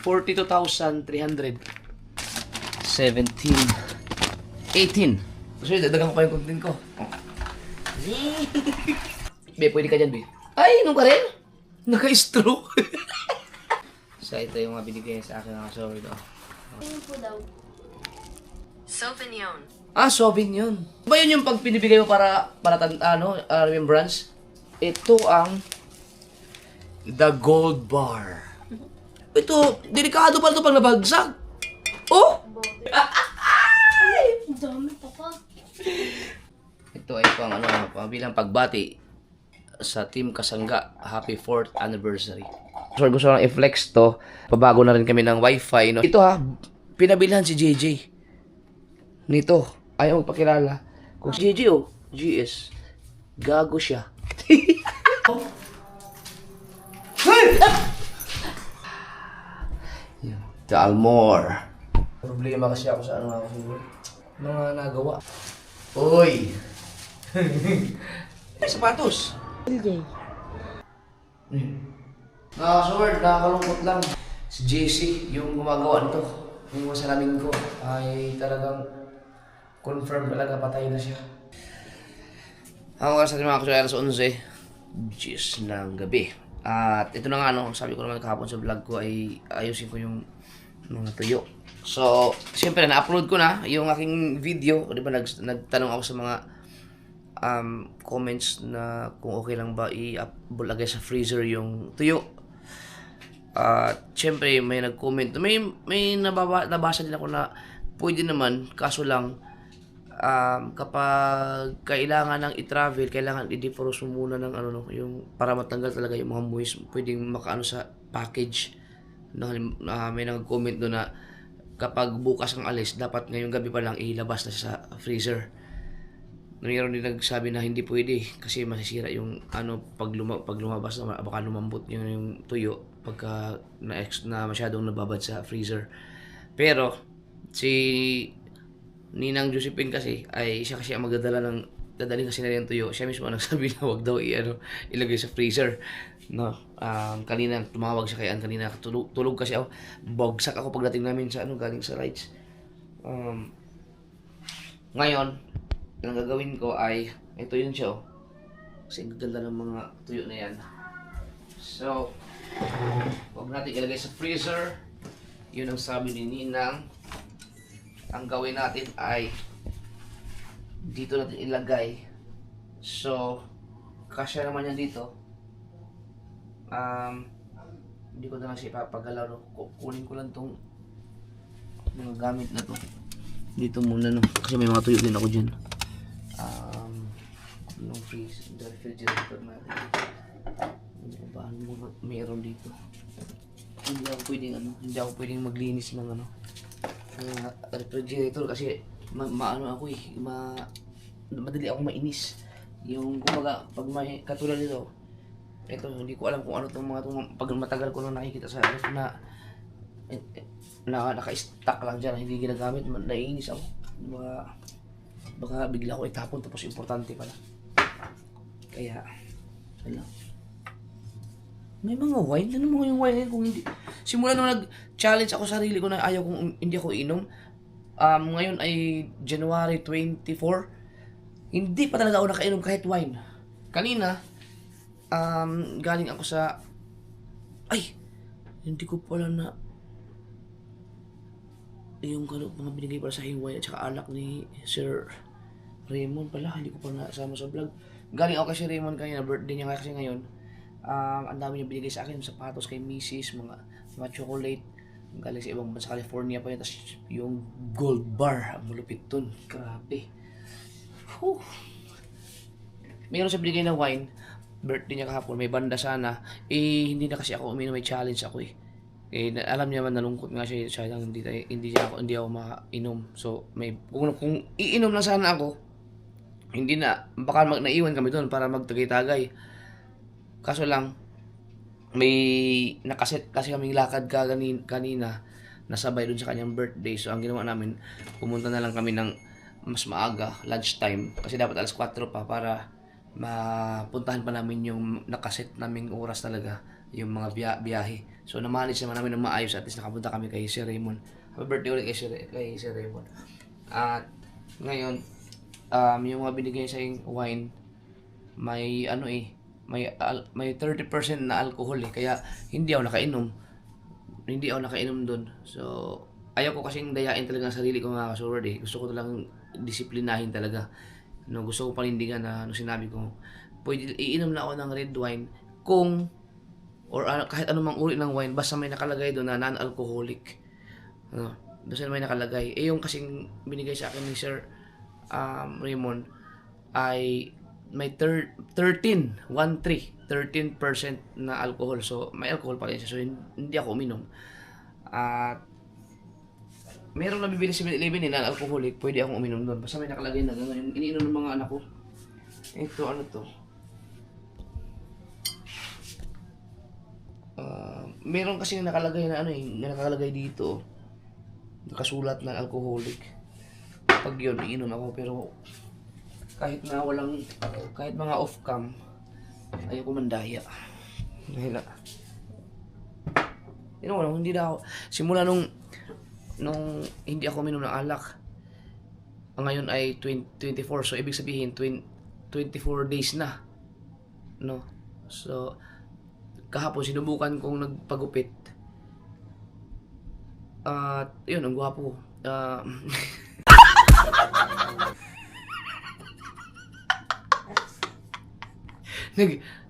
42,300. 17. 18. So, dadagan ko pa yung content ko. Be, pwede ka dyan, Be. Ay, inom ka rin? Naka-stroke. So, ito yung mga binigay sa akin ng sorry daw. Ano po daw? Sauvignon. Sauvignon. Ba yun yung pag pinibigay mo para remembrance? Ito ang The Gold Bar. Ito, delikado pala ito pag nabagsak. Oh! Ang dami pa pa. Ito ay bilang pagbati sa Team Kasangga. Happy 4th anniversary. So, gusto lang i-flex to. Pabago na rin kami ng wifi. No? Ito pinabilhan si JJ. Nito, ayaw magpakilala. Kung si JJ GS, gago siya. The Almore. Problema kasi ako sa mga nagawa. Uy! Sapatos! Hindi. Nakakalungkot lang. Si JC, yung gumagawa nito, yung masalamin ko, ay talagang confirm talaga patay na siya. Ako kasi mga kasuya, alas 11, 10 ng gabi. At ito na nga, sabi ko naman kahapon sa vlog ko ay ayusin ko yung mga tuyo. So, siyempre na-upload ko na yung aking video. Di ba nagtanong ako sa mga comments na kung okay lang ba i-lagay sa freezer yung tuyo. Siyempre may nag-comment. May nabasa din ako na pwede naman, kaso lang kapag kailangan ng i-travel, kailangan i-defrost mo muna ng yung para matanggal talaga yung mga moist, pwedeng makaano sa package. May nag-comment doon na kapag bukas ang alis, dapat ngayong gabi pa lang ilabas na sa freezer. Mayroon din nagsabi na hindi pwede kasi masisira yung pag lumabas na baka lumambot yung tuyo pagka na masyadong nababad sa freezer. Pero si Ninang Josephine kasi ay siya kasi ang magdadala ng dadalhin kasi na yung tuyo. Siya mismo ang nagsabi na wag daw ilagay sa freezer. No. Kanina tumawag siya kay Ann kanina, tulog kasi ako. Bagsak ako pagdating namin sa galing sa rides. Ngayon, ang gagawin ko ay ito yun siya Kasi ang ganda ng mga tuyo na yan. So, wag natin ilagay sa freezer. Yun ang sabi ni Ninang. Ang gawin natin ay dito natin ilagay. So, kasya naman yan dito. Hindi ko na lang siya ipapagalaw. Kunin ko lang tong mga gamit na to. Dito muna kasi may mga tuyo din ako dyan. Yung freeze, the refrigerator natin. Ano meron dito? Hindi ako pwedeng maglinis ng refrigerator kasi madali ako mainis. Yung kumbaga pag may katulad nito, ito hindi ko alam kung ano pag matagal ko nang nakikita sa ref na naka-stack lang dyan, hindi ginagamit, naiinis ako. Baka bigla ko itapon tapos importante pala. Kaya wala. May mga wine. Ano mo yung wine kung hindi? Simula nung nag-challenge ako sa sarili ko na ayaw kong hindi ako inom. Ngayon ay January 24. Hindi pa talaga ako nakainom kahit wine. Kanina, galing ako sa... Ay! Hindi ko pala na... Yung mga binigay pala sa aking wine at saka alak ni Sir Raymond pala. Hindi ko pa nasama sa vlog. Galing ako kay Sir Raymond kanina. Birthday niya kasi ngayon. Ang dami niya binigay sa akin, sapatos kay Mrs., mga chocolate galing sa ibang bansa, California pa yun, tapos yung gold bar, ang malupit dun, grabe. Mayroon siya binigay na wine, birthday niya kahapon, may banda sana, hindi na kasi ako uminom, may challenge ako alam niya man nalungkot nga siya hindi ako mainom, so kung iinom lang sana ako, hindi na, baka naiwan kami doon para magtagay-tagay. Kaso lang, may nakaset kasi kaming lakad kanina nasabay dun sa kanyang birthday. So, ang ginawa namin, pumunta na lang kami ng mas maaga, lunchtime. Kasi dapat alas 4 pa para mapuntahan pa namin yung nakaset naming oras talaga, yung mga biyahe. So, na-manage naman namin ng maayos. At least nakapunta kami kay Sir Raymond. Happy birthday ulit kay Sir Raymond. At ngayon, yung mga binigay sa yung wine, may may 30% na alcohol eh. Kaya hindi ako nakainom doon. So, ayaw ko kasing dayain talaga ang sarili ko mga kasurward eh. Gusto ko talagang disiplinahin talaga. No, gusto ko panindigan na sinabi ko, pwede iinom na ako ng red wine kung kahit anumang uri ng wine basta may nakalagay doon na non-alcoholic. No, basta may nakalagay. Yung kasing binigay sa akin ni Sir Raymond ay may 13% na alcohol. So, may alcohol pa rin siya. So, hindi ako uminom. At meron nabibili sa 7-Eleven na alcoholic, pwede akong uminom doon. Basta may nakalagay na gano'n. Yung iniinom ng mga anak ko. Ito, ano to? Meron kasi nakalagay na nakalagay dito. Nakasulat na alcoholic. Pag yun, iinom ako. Pero kahit mga off-cam, ayaw ko mandaya. Dahil hindi na ako. Simula nung hindi ako minom ng alak, ngayon ay 24. So, ibig sabihin, 24 days na. No? So, kahapon, sinubukan kong nagpagupit. At, yun, ang gwapo.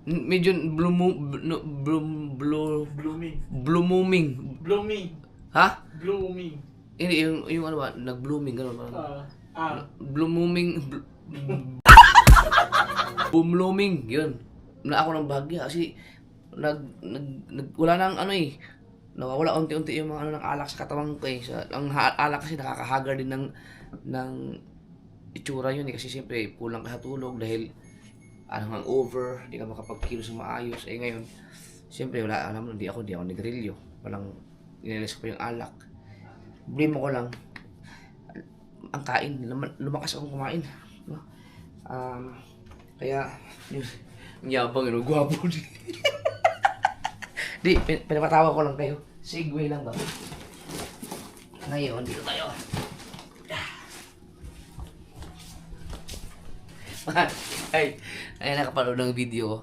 Medyo blooming. Ha? Blooming. Hindi, yung ano ba, nag-blooming, gano'n ba? Blooming, yun. Na ako ng bahagya kasi wala nang nawawala unti-unti yung mga ng alak sa katawan ko eh. Ang alak kasi nakakahagar din ng itsura yun eh. Kasi siyempre kulang ka sa tulog dahil hangover, hindi ka makapagkilos ng maayos. Eh ngayon, siyempre wala, alam mo, hindi ako nagrilyo. Walang inilis ko yung alak. Problema ko lang, ang kain, lumakas akong kumain. No? Kaya, yun, ang yabang yun, gwapo din. Di, pinapatawa ko lang kayo. Segway lang ba? Ngayon, dito tayo. Ay, nakapanood ng video.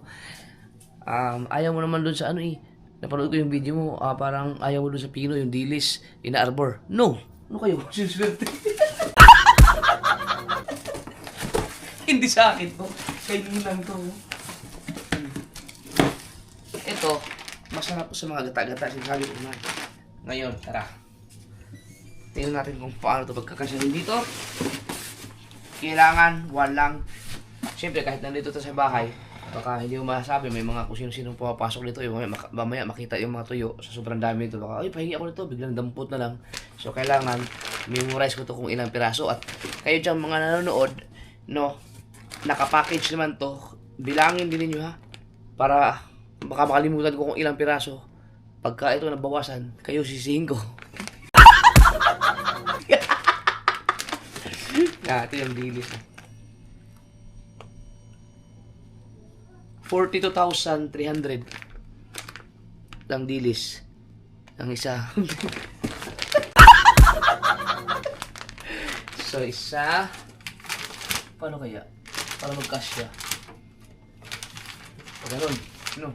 Ayaw mo naman dun sa napanood ko yung video mo, parang ayaw mo dun sa pino, yung dilis, ina-arbor. No! Ano kayo? Siniswerte. Hindi sa akin to. Kaibigan to. Ito, masarap sa mga gata-gata. Sinasabi ko na. Ngayon, tara. Tingnan natin kung paano ito pagkakasahin dito. Kailangan walang. Siyempre, kahit nandito ito sa bahay, baka hindi mo masasabi, may mga kung sino-sino pumapasok dito. Yung mamaya makita yung mga tuyo sa sobrang dami nito. Baka, ay, pahingi ako nito. Biglang dampot na lang. So, kailangan memorize ko to kung ilang piraso. At kayo dyan mga nanonood, no, nakapackage naman to. Bilangin din ninyo ha. Para baka makalimutan ko kung ilang piraso. Pagka ito nabawasan, kayo sisihin ko. Ito yung dilis. 42,300 lang dilis. Ang isa. So, isa. Paano kaya? Para magkasya. Ganun. No?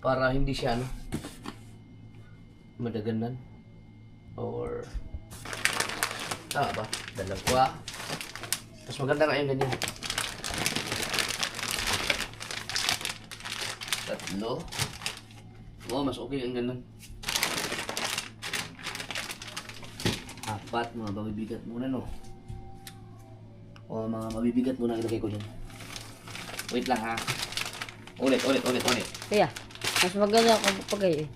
Para hindi siya, madaganan. Or, ba? Dalawa. Mas maganda nga yung ganyan. Tatlo. Oh, mas okay yung ganun. 4, mga mabibigat muna, no? O, mga mabibigat muna ilagay ko dyan. Wait lang, ha? Ulit. Kaya, mas maganda ako pagay eh.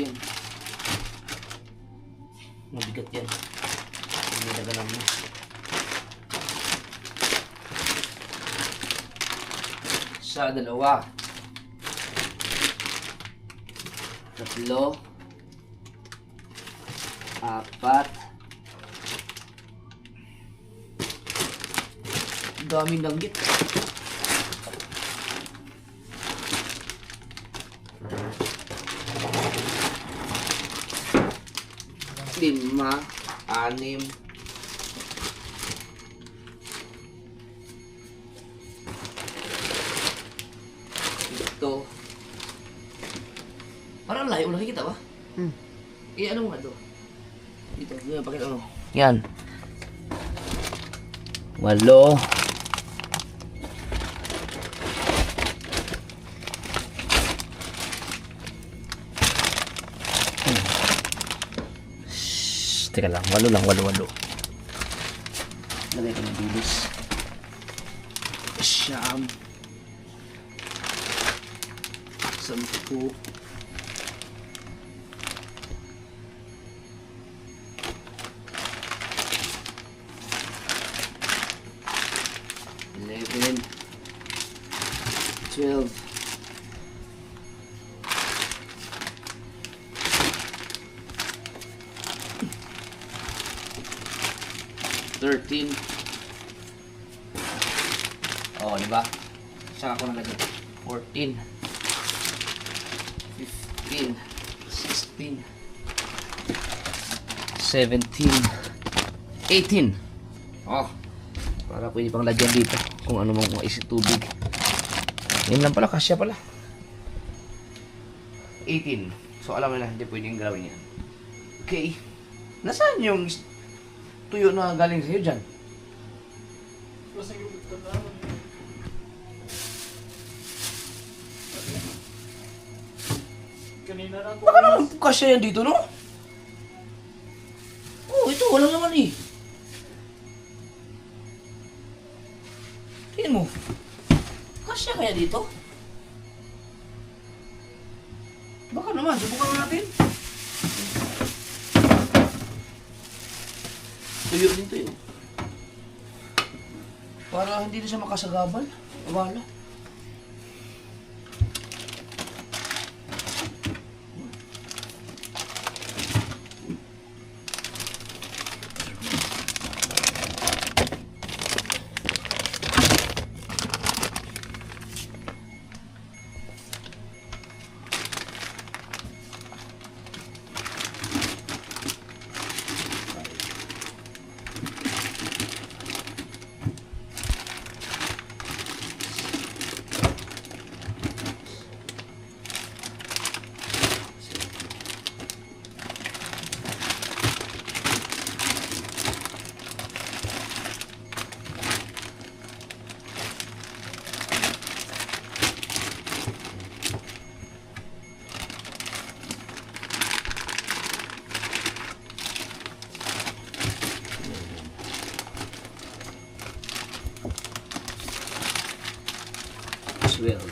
Yan. Mabigat yan. Hindi na ganun mo. Sa 2. 3. 4. Daming langgit. lima, anim, ito. Parang layo, nakikita ba? Ano mo nga ito? Dito, pakita ano. Yan. 8. Teka lang, 8 lang, 8. Lagay ko ng bilis. 9. 10. 11. 12. 13. Oh, di ba? Saka ko na lagyan. 14. 15. 16. 17. 18. Oh. Para pwede pang lagyan dito kung ano mang maisip tubig. Yan lang pala, kasya pala. 18. So alam mo na, hindi pwedeng gawin yan. Okay. Nasaan yung tuyo na galing sa'yo dyan? Kanina na ako. Baka naman kasya yan dito, no? Oh, ito, walang naman eh. Tingin mo. Kasya kaya dito? Baka naman, subukan natin. Tuyo din tuyo. Para hindi na siya makasagabal. Abala. Well,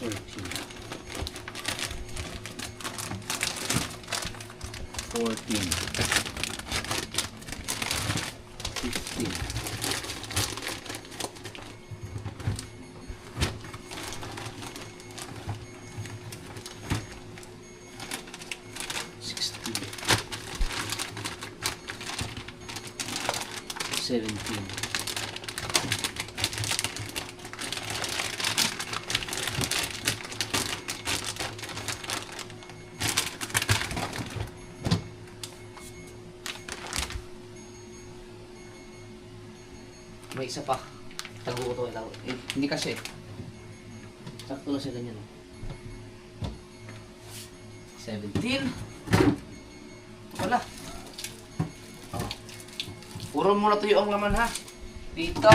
13, 14, 15, 16, 17. May isa pa. Tago ko ito. Hindi kasi. Sakto na siya ganyan. 17. Wala. Oh. Puro muna tuyo ang laman ha. Dito.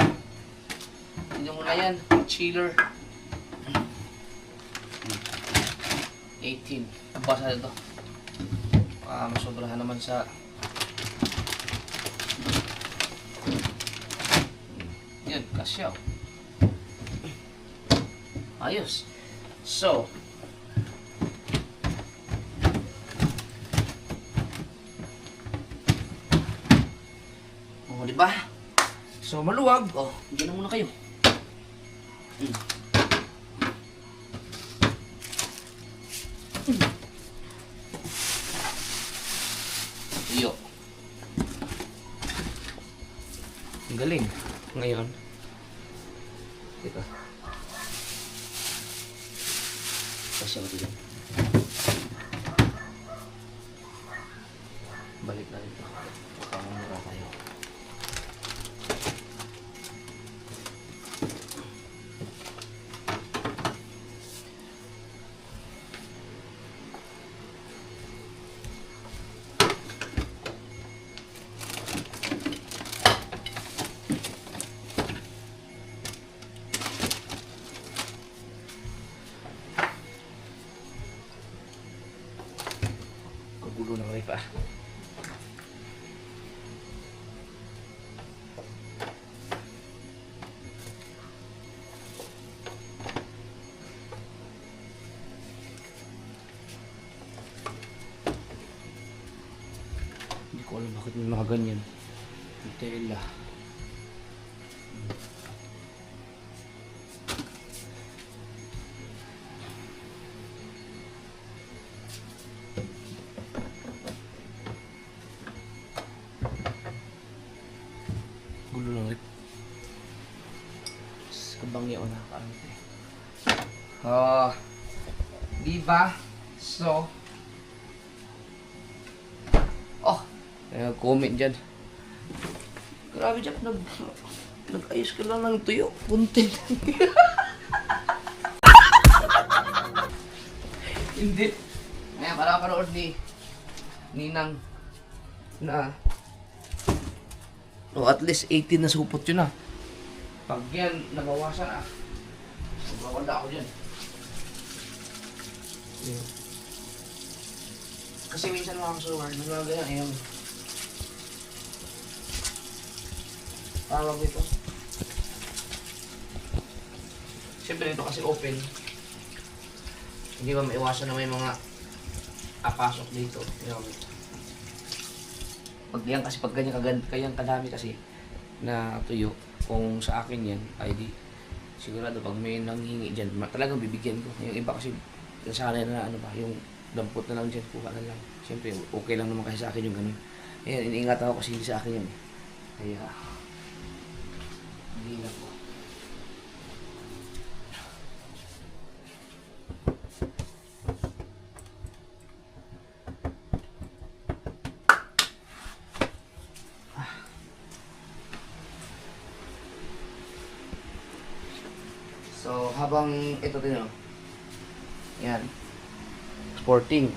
Hindi mo na yan. Chiller. 18. Basa na ito. Masobrahan naman sa yun, kasyaw. Ayos. So, oh, di ba? So, maluwag. Oh, diyan na muna kayo. Iyo. Ang galing. Ngayon. Ito. Kasya ko ito dyan. Balik na ito. Makamura tayo. Gulo ng rep ah. Hindi ko alam bakit may mga ganyan. Tela. Gulo ng rep. Kabangya o nakakaano ito eh. Diba? So, comment dyan. Grabe dyan, nag-ayos ka lang ng tuyo. Content. Hindi. Ngayon, para kapanood ni Ninang na at least 18 na supot yun ah. Pag yan, nabawasan ah. Magbawala ako dyan. Yeah. Kasi minsan mga kasuwar, nagagayan yung tawag dito. Siyempre dito kasi open. Hindi ba maiwasan na may mga apasok dito. Yung pag yan kasi pag ganyan kadami kasi na tuyo, kung sa akin yan ay di sigurado pag may nanghingi dyan talagang bibigyan ko. Yung iba kasi nasanay na ano ba yung dampot na lang dyan, kuha na lang. Siyempre okay lang naman kasi sa akin yung ganun. Ayan, iniingat ako kasi hindi sa akin yan eh. Kaya hindi lang po. So, habang ito din, yan, sporting,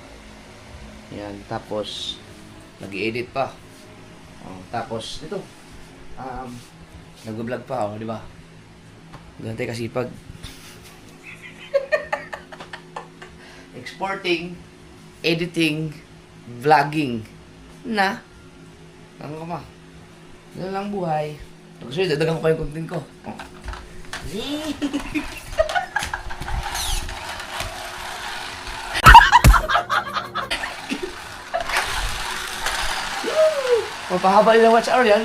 yan, tapos, nag-i-edit pa, tapos, ito, nag-vlog pa, di ba? Gantay kasi pag, exporting, editing, vlogging, na, ano ka ba? Ganun lang buhay. Gusto nyo, dadagan ko pa yung content ko. Mapahaba din ang watch hour yan.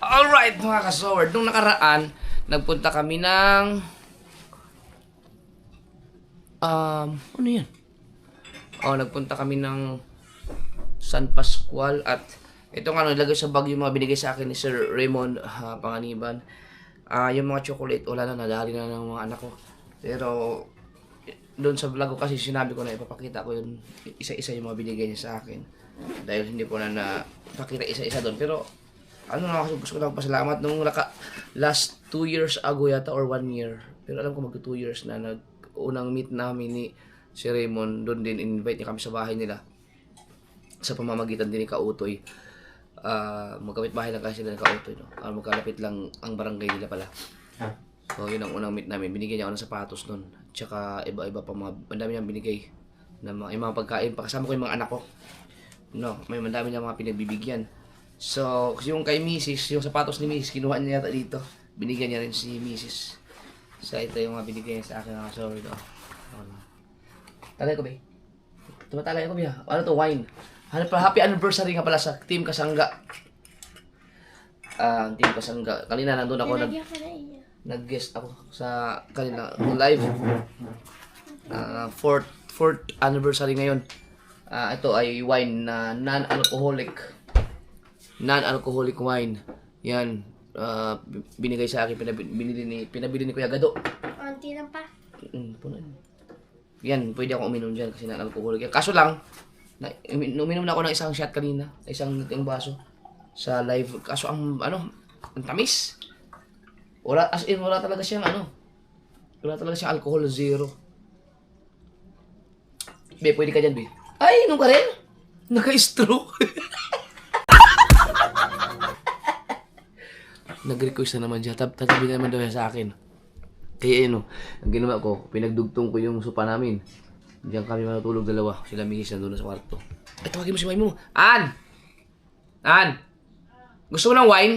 Alright mga kasoward, nung nakaraan, nagpunta kami ng ano yan? Nagpunta kami ng San Pascual at itong ilagay sa bag yung mga binigay sa akin ni Sir Raymond Panganiban. Yung mga chocolate, wala na, nadali na ng mga anak ko. Pero, doon sa vlog ko kasi sinabi ko na ipapakita ko yun, isa-isa yung mga binigay niya sa akin. Dahil hindi ko na napakita isa-isa doon. Pero, gusto ko lang pasalamat nung last 2 years ago yata or 1 year. Pero alam ko mag 2 years na unang meet namin ni si Raymond, doon din invite niya kami sa bahay nila sa pamamagitan din ni Kautoy. Magkapit bahay lang kasi sila ni Kautoy, no? Magkalapit lang ang barangay nila pala. So yun ang unang meet namin. Binigyan niya ako ng sapatos noon, tsaka iba-iba pa mga mandami niyang binigay na mga pagkain, pakasama ko yung mga anak ko, no? May mandami niyang mga pinagbibigyan. So yung kay Mrs., yung sapatos ni Mrs., kinuha niya yata dito, binigyan niya rin si Mrs. So, ito yung mga binigay sa akin ng sorry to. Talay ko ba? Tumatalay ko ba? Ano to? Wine. Happy anniversary nga pala sa Team Kasangga. Team Kasangga. Kanina nandun ako nag-guest ako sa kanila live. 4th anniversary ngayon. Ito ay wine na non-alcoholic non-alcoholic wine. Yan. Binigay sa akin, pinabili ni Kuya Gado. Konti lang pa. Puno yun. Yan, pwede ako uminom dyan kasi non-alcoholic. Kaso lang, uminom na ako ng isang shot kanina, isang baso sa live. Kaso ang tamis. Wala, as in, wala talaga siyang wala talaga siyang alcohol, zero. Be, pwede ka dyan, Be. Ay, inom ka rin? Naka-stroke. Nag-request na naman siya. Tatabi naman daw siya sa akin. Kaya ang ginawa ko, pinagdugtong ko yung sopa namin. Diyan kami matutulog dalawa. Sila Mrs. nandun sa kwarto. Ay, tawagin mo si May mo. Ann! Ann! Gusto mo ng wine?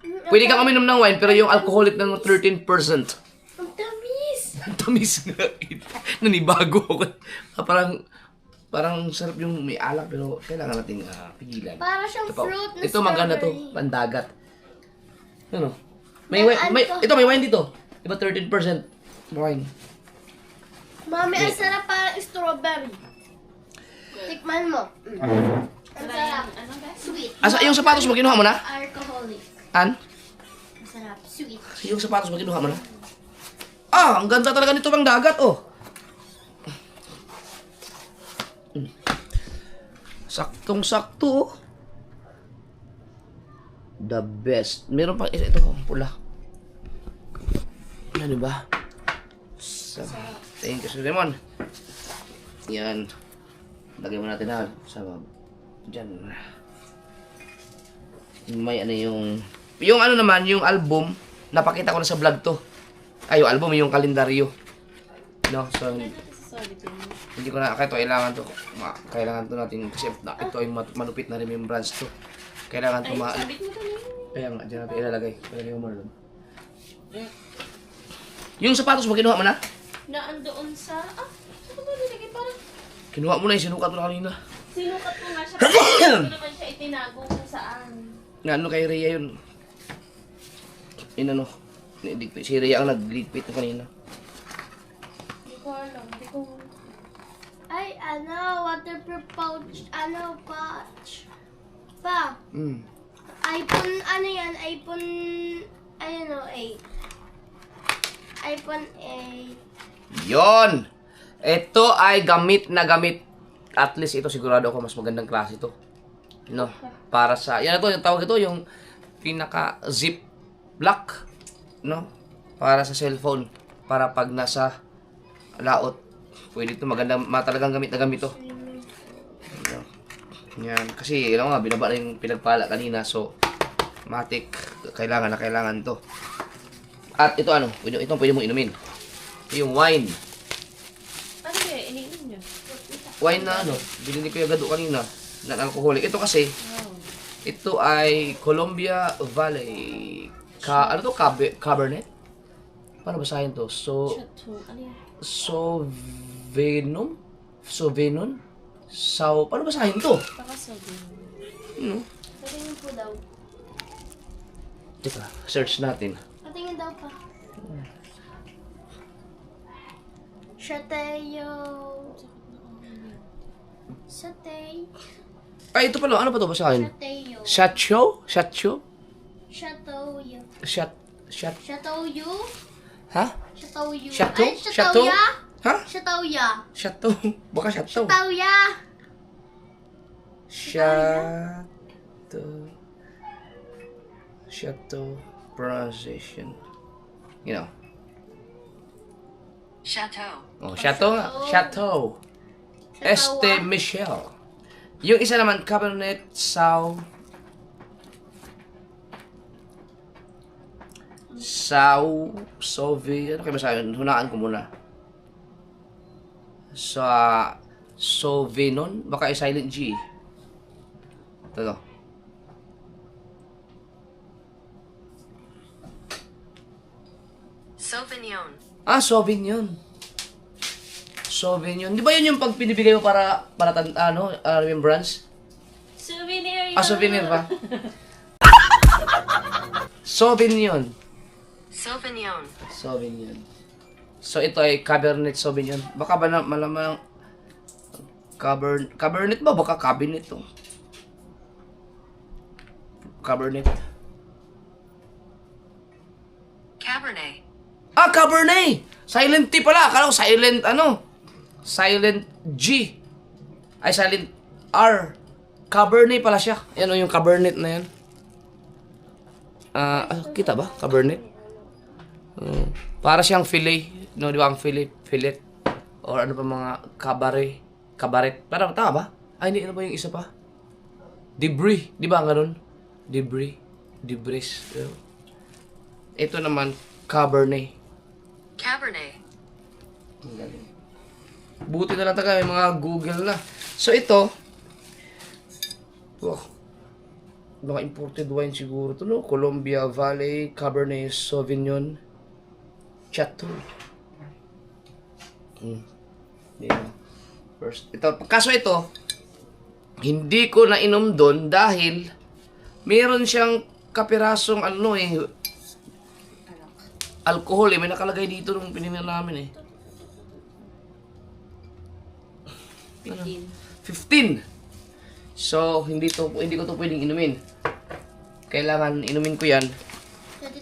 Pwede kang uminom ng wine, pero yung alcoholic ng 13%. Ang tamis! Ang tamis nga. Nanibago ako. Parang sarap yung may alak, pero kailangan natin pigilan. Para siyang fruit na ito maganda to, strawberry. pandagat. Ano? May wine dito. Diba 13% wine? Mami, ang sarap parang strawberry. Tikman mo. Ang sarap. Sweet. Yung sapatos mo, kinuha mo na? Alcoholic. An? Masarap. Sweet. Yung sapatos mo, kinuha mo na? Ang ganda talaga nito pang dagat, oh. Saktong-sakto, oh. The best. Meron pa isa ito, pula. Ano ba? Thank you, Sir Lemon. Yan. Lagyan mo natin na sa dyan. May yung naman, yung album, napakita ko na sa vlog to. Ay, yung album, yung kalendaryo. No, so, hindi ko na, kaya ito, kailangan to natin, kasi ito ay malupit na remembrance to. Kailangan to kaya nga, dyan natin ilalagay. Ilalagay mo doon. Yung sapatos mo, kinuha mo na? Naandoon sa... saan ko ba nilagay? Parang Kinuha mo na, sinukat mo na kanina. sinukat ko nga siya. Hindi naman siya itinago kung saan. Nga, kay Rhea yun. Si Rhea ang nag-ligpit na kanina. Hindi ko alam. Hindi ko... Ay, waterproof pouch. Pouch. Pa, iPhone, yan? iPhone, iPhone 8. Yon! Ito ay gamit na gamit. At least ito sigurado ako mas magandang klase ito. No? Para sa... Yan ito, yung tawag ito, yung pinaka-zip lock. No? Para sa cellphone. Para pag nasa laot. Pwede ito, magandang, talagang gamit na gamit ito. Yan. Kasi, alam nga, binaba na yung pinagpala kanina. So, matik. Kailangan na kailangan to. At ito ito pwede mong inumin. Yung wine. Ano kaya? Iniinom niyo? Wine na bili ni Kuya Gado kanina. Non-alcoholic. Ito kasi, ito ay Columbia Valley. Cabernet? Paano basahin to? Ano yan? Sauvignon? Paano basahin to? Baka sabi. Patingin po daw. Teka, search natin. Patingin daw pa. Chateo. Satay. Ay, ito pala. Ano pa to basahin? Chateo. Chateau? Chatoyo. Chatoyu? Chatoyo. Ha? Chatoyo. Chateau? Ay, Chateau? Chatoya. Ha? Chatoya. Chateau. Baka chateau. Chatoya. Chateau pronunciation. You know. Chateau. Oh, chateau. Chateau. Este Michel. Yung isa naman, Cabernet Sauvignon. Ano kayo masabi? Hunaan ko muna. Sauvignon. Baka silent G. Ito. Sauvignon. Sauvignon. Sauvignon. Di ba yun yung pag pinibigay mo para remembrance? Souvenir. Souvenir ba? Sauvignon. Sauvignon. Sauvignon. So, ito ay Cabernet Sauvignon. Baka ba malamang Cabernet ba? Baka cabinet to. Cabernet. Cabernet. Ah, Cabernet! Silent T pala. Akala ko silent, silent G. Ay, silent R. Cabernet pala siya. Yan o, yung Cabernet na yan. Kita ba? Cabernet? Para siyang filet. No, di ba ang filet? Filet. Or ano pa mga cabaret. Cabaret. Parang tama ba? Ay, hindi. Ano ba yung isa pa? Debris. Di ba ganun? Debris. Debris. Ito naman, Cabernet. Cabernet. Buti na lang taga, may mga Google na. So ito, mga imported wine siguro to, no? Columbia Valley, Cabernet Sauvignon, Chateau. Yeah. First, kaso ito, hindi ko nainom doon dahil meron siyang kapirasong alcohol may nakalagay dito nung pininom namin 15. So, hindi ko to pwedeng inumin. Kailangan inumin ko yan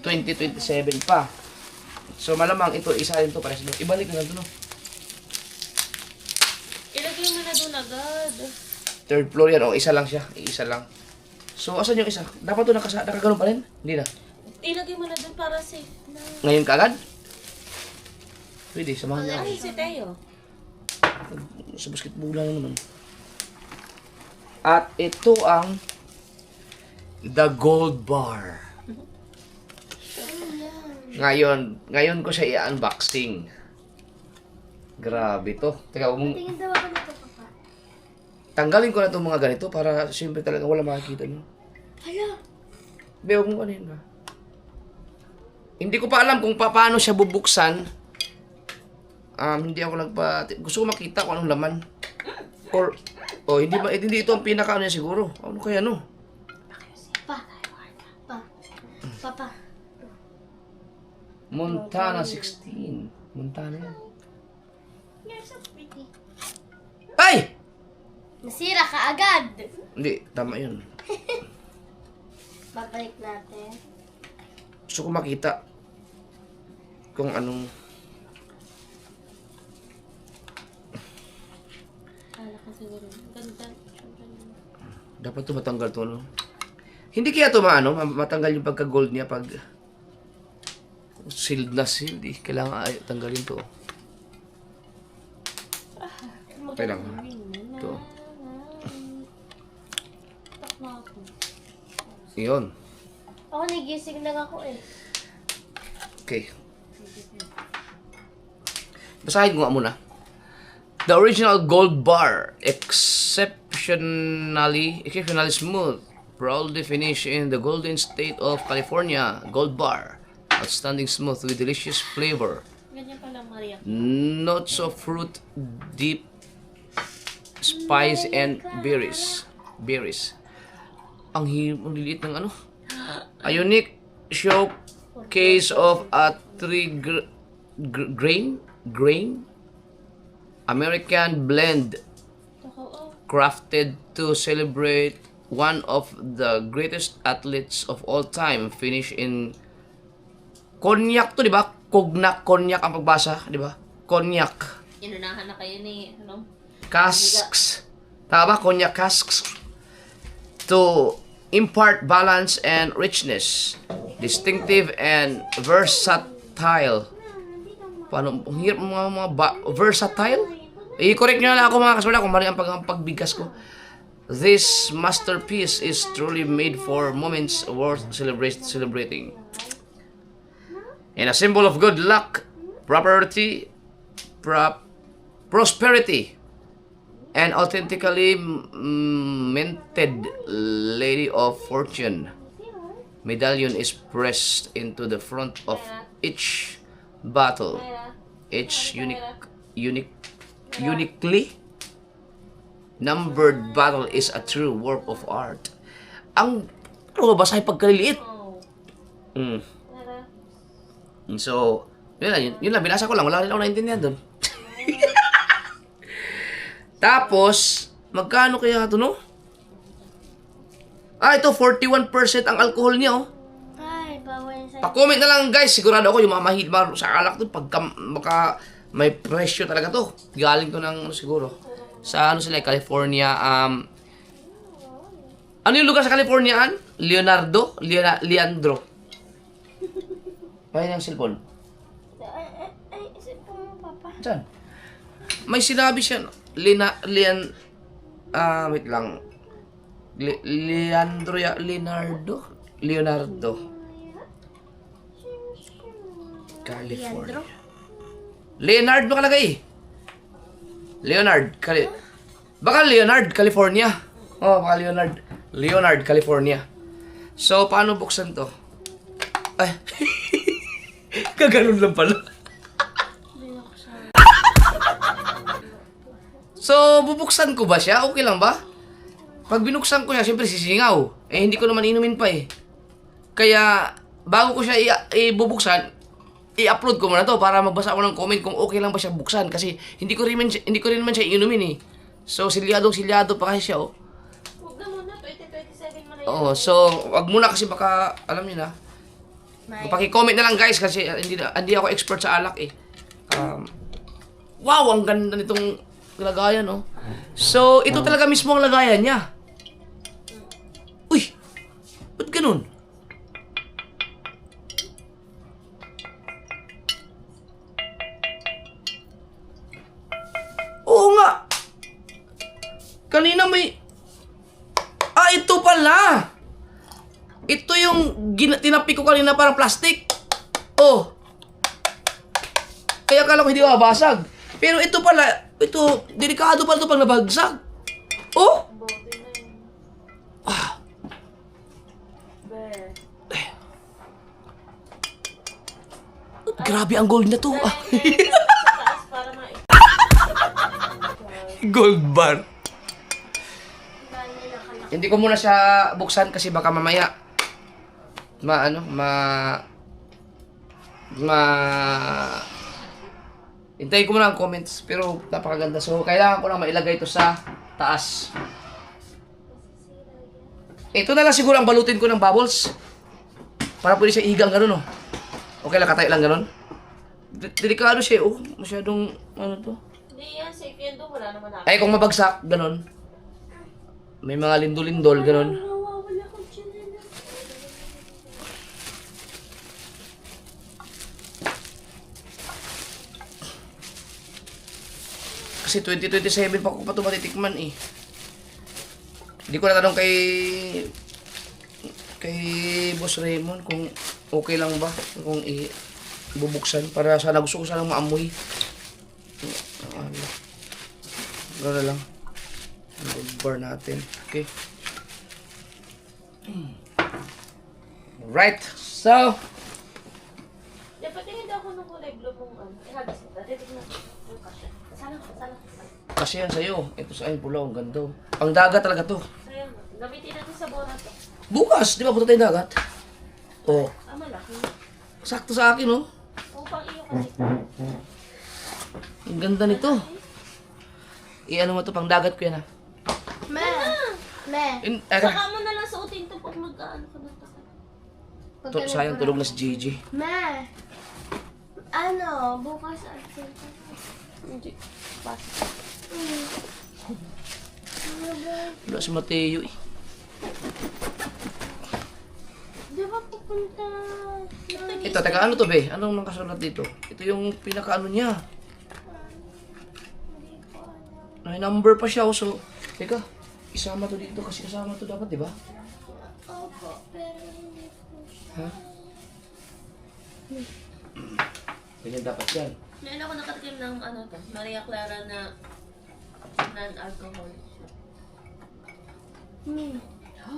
2027 pa. So, malamang ito, isa rin to para sa ibalik na to, no? Ilagay mo na doon agad. Third floor yan, isa lang siya. Isa lang. So, asan yung isa? Dapat to nakaganon pa rin? Hindi na. Ilagay mo na doon para safe na. Ngayon kaagad? Pwede, samahan niya. Ay, si Teo. Sa basketball na naman. At ito ang The Gold Bar. Ngayon ko siya i-unboxing. Grabe to. Teka, Tingin daw ako nito, Papa. tanggalin ko na itong mga ganito para siyempre talaga wala makikita nyo. Hala! Beo kung ano yun ba? Hindi ko pa alam kung paano siya bubuksan. Hindi ako gusto ko makita kung anong laman. Or, hindi ito ang pinaka ano niya siguro. Ano kaya no? Papa. Montana 16. Montana yan. You're so pretty. Ay! Nasira ka agad! Hindi, tama yun. Babalik natin. Gusto ko makita kung anong... Kala ka siguro. Ganda. Dapat to matanggal to, no? Hindi kaya to matanggal yung pagka-gold niya pag... Sealed na sealed, eh. Kailangan tanggalin to. Okay lang. Ito. Yun. Ako nagising lang ako eh. Okay. Basahin ko nga muna. The original Gold Bar, exceptionally smooth, proudly finished in the golden state of California. Gold Bar, outstanding smooth with delicious flavor. Ganyan pala, Maria. Notes of fruit, deep spice, and berries. Ang liliit ng ano? A unique showcase of a grain American blend crafted to celebrate one of the greatest athletes of all time. Finish in cognac to, di ba? Cognac ang pagbasa, di ba? Cognac. Inunahan na kayo ni, Casks. Tama ba? Cognac casks. To impart balance and richness. Distinctive and versatile. Paano? Ang hirap mga versatile? I-correct nyo na lang ako mga kaswala kung mali ang pagbigkas ko. This masterpiece is truly made for moments worth celebrating. And a symbol of good luck, prosperity, and authentically minted Lady of Fortune. Medallion is pressed into the front of each bottle. Each uniquely numbered bottle is a true work of art. Ang basahin pagkaliliit. So, yun lang, binasa ko lang. Wala rin ako naintindihan doon. Tapos, magkano kaya ito, no? Ito, 41% ang alcohol niya, oh. Ay, bawal yan sa'yo. Pa-comment na lang, guys. Sigurado ako yung mga mahilig sa alak to, pagka baka may presyo talaga to. Galing to ng, siguro, sa ano sila, California, ano yung lugar sa California? Leonardo? Leandro. Pahin ang cellphone. Ay, isip ko mo, Papa. Saan? May sinabi siya, wait lang. Leonardo. California. Leonard nakalagay. Baka Leonard, California. Oh, baka Leonard, California. So, paano buksan to? Ay. Kaganon lang pala. So, bubuksan ko ba siya? Okay lang ba? Pag binuksan ko siya, siyempre sisingaw. Hindi ko naman inumin pa eh. Kaya, bago ko siya ibubuksan, i-upload ko muna to para magbasa ako ng comment kung okay lang ba siya buksan. Kasi, hindi ko rin naman siya inumin eh. So, silyado pa kasi siya oh. Huwag na muna, 2027 mo na Oo, so, wag muna kasi baka, alam niyo na. Paki-comment na lang guys kasi hindi ako expert sa alak eh. Wow, ang ganda nitong lagayan, no? So, ito talaga mismo ang lagayan niya. Uy! Ba't ganun? Oo nga! Kanina may... ito pala! Ito yung tinapi ko kanina parang plastic. Oh. Kaya akala ko hindi mabasag. Pero ito pala, delikado pala ito pag nabagsak. Oh! Ah. Grabe ang gold na to. Gold bar. Hindi ko muna siya buksan kasi baka mamaya hintayin ko muna ang comments pero napakaganda. So kailangan ko lang mailagay ito sa taas. Ito na lang siguro ang balutin ko ng bubbles para pwede siya ihigang ganun oh. Okay lang, katay lang ganun. Delikado siya oh. Masyadong ano to. Hindi yan, safe yan doon. Wala naman ako. Ay kung mabagsak, ganun. May mga lindol-lindol, ganun. Nawawala ko dyan. Kasi 2027 pa ko pa ito matitikman eh. Hindi ko natanong kay Boss Raymond kung okay lang ba kung ibubuksan para sana gusto ko sanang maamoy. Gano'n na lang. Bar natin. Okay. Right. So, Dapat hindi ako nung kulay blue mong ano. Ihagis mo. Titignan ko. Sana. kasi yan sa'yo. Ito sa akin pula. Ang ganda. Pang dagat talaga to. Sayang. Gamitin natin sa bona to. Bukas. Di ba punta tayong dagat? Oh. Malaki. Sakto sa akin oh. Upang iyo kasi. Ang ganda nito. I-ano mo to. Pang dagat ko yan ha. Saka mo na lang suotin to pag mag-ano ka na. Sayang tulog na si Gigi. Ma, bukas at Hindi. Pas. Wala si Mateo eh. Di ba pupunta? Ito, teka, ano to be? Anong nakasulat dito? Ito yung pinaka-ano niya. May number pa siya, oh, so... Teka, isama to dito kasi kasama to dapat, di ba? Opo, pero hindi po siya. Ha? Ganyan dapat yan. Ngayon ako nakatikim ng ano to, Maria Clara na non-alcohol.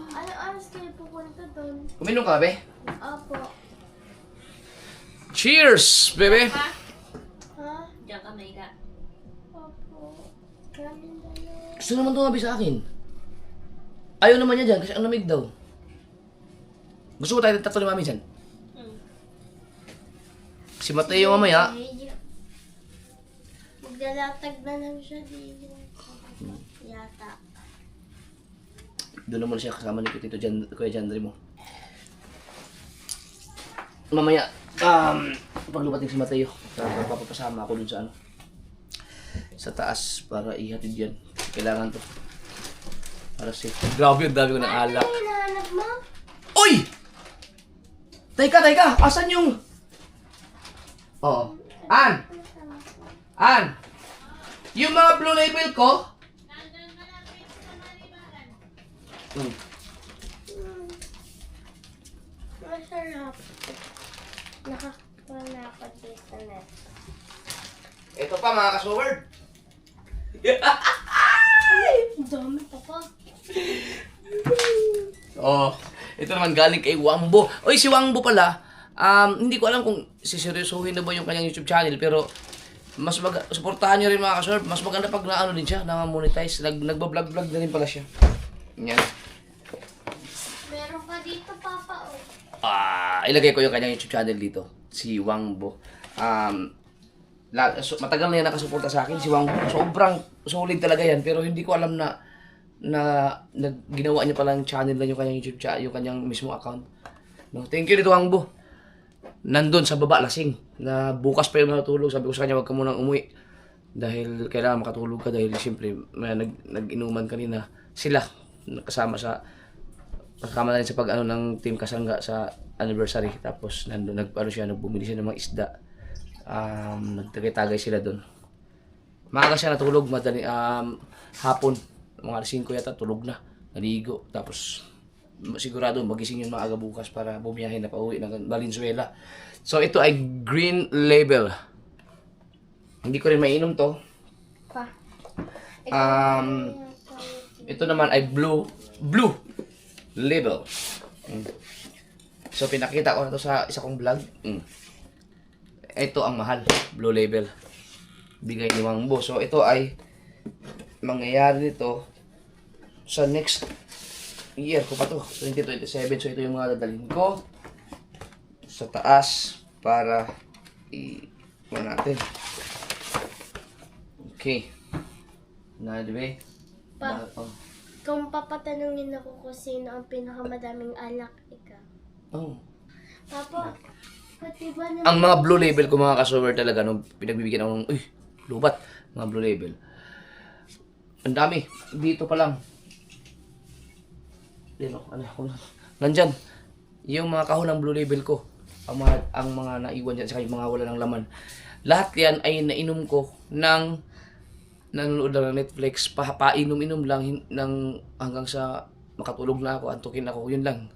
Ano oras kayo pupunta doon? Kuminom ka, be? Opo. Cheers, bebe! Ha? Diyan ka may ka. Opo. Kanin na lang. Gusto naman tumabi sa akin. Ayaw naman niya dyan kasi ang lamig daw. Gusto mo tayo tatlo ni mami dyan? Si Mateo mamaya, Maglalatag na lang siya dito. Yata. Doon naman siya kasama ni Tito Kuya Jandre mo. Mamaya, pag lumating si Mateo, papapasama ako dun sa ano, sa taas para ihatid yan. Kailangan to. Para safe. Grabe, ang dami ko ng alak. Ano hinahanap mo? Uy! Teka! Asan yung... Oo. An! Yung mga blue label ko? Hmm. Masarap. Nakakuha na ako dito na. Ito pa mga kasword. Ang dami pa pa. Oh, ito naman galing kay Wangbo. Oy, si Wangbo pala, hindi ko alam kung siseryosohin na ba yung kanyang YouTube channel, pero suportahan niyo rin mga kasword. Mas maganda pag naano din siya, na-monetize. Nagbablog na rin pala siya. Yan. Meron pa dito, Papa. Oh. Ilagay ko yung kanyang YouTube channel dito. Si Wangbo. Matagal na yan nakasuporta sa akin. Si Wangbo, sobrang solid talaga yan. Pero hindi ko alam na ginawa niya palang channel na yung kanyang YouTube channel, yung kanyang mismo account. No, thank you dito, Wangbo. Nandun sa baba, lasing. Na bukas pa yung natulog. Sabi ko sa kanya, wag ka munang umuwi. Dahil kailangan makatulog ka. Dahil siyempre, nag-inuman kanina. Sila, kasama na rin sa pag-ano ng Team Kasangga sa anniversary. Tapos, nandun, nagbumili siya ng mga isda. Nagtagay-tagay sila doon. Maaga siya natulog, hapon. Mga alas 5 yata, tulog na. Naligo. Tapos, sigurado magising yun maaga bukas para bumiyahin na pauwi ng Valenzuela. So, ito ay green label. Hindi ko rin mainom to. Pa. Ito naman ay blue label. So, pinakita ko na to sa isa kong vlog. Ito ang mahal, blue label. Bigay ni Wangbo. So, ito ay mangyayari nito sa next year ko pa to, 2027. So, ito yung mga dadalhin ko sa taas para i-kuha natin. Okay. Diba? Kung papatanungin ako kung sino ang pinakamadaming alak, ikaw. Oh. Papa, pati ba na... Ang mga blue label ko mga kasover talaga, nung pinagbibigyan ako ng, lubat, mga blue label. Ang dami. Dito pa lang. Nandyan. Yung mga kahon ng blue label ko. Ang mga naiwan dyan, saka yung mga wala ng laman. Lahat yan ay nainom ko ng nanonood lang ng Netflix. Painom-inom lang hanggang sa makatulog na ako, antukin ako. Yun lang.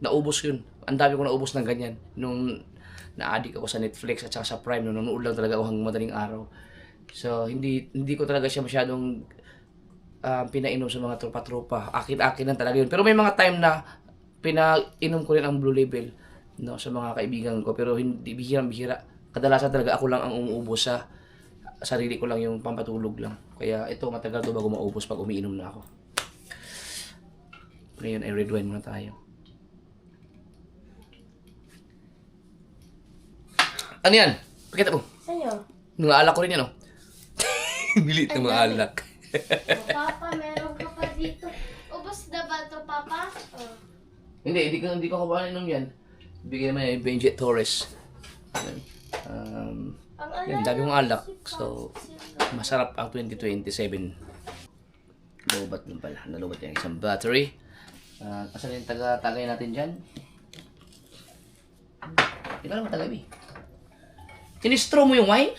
Naubos yun. Ang dami ko naubos ng ganyan. Nung na-addict ako sa Netflix at saka sa Prime, nung nanonood lang talaga ako hanggang madaling araw. So, hindi ko talaga siya masyadong pinainom sa mga tropa-tropa. Akin-akin lang talaga yun. Pero may mga time na pinainom ko rin ang blue label, no, sa mga kaibigan ko. Pero hindi, bihirang-bihira. Kadalasan talaga ako lang ang umuubos sa sarili ko lang, yung pampatulog lang. Kaya ito, matagal to bago maubos pag umiinom na ako. Ngayon ay red wine muna tayo. Ano yan? Pakita mo. Sa'yo? Mga alak ko rin yan, oh. Bilit ng mga alak. Papa, meron ka pa dito. Ubus na ba ito, Papa? Oh. Hindi ko kapaninom yan. Bigyan naman yung Benji Torres. Yan, dami mong alak. So, masarap ang 2027. Lobat nun pala. Nalubat yung isang battery. Kasi yung tagay natin dyan. Hindi ka naman tagay, B. Sinistro mo yung wine?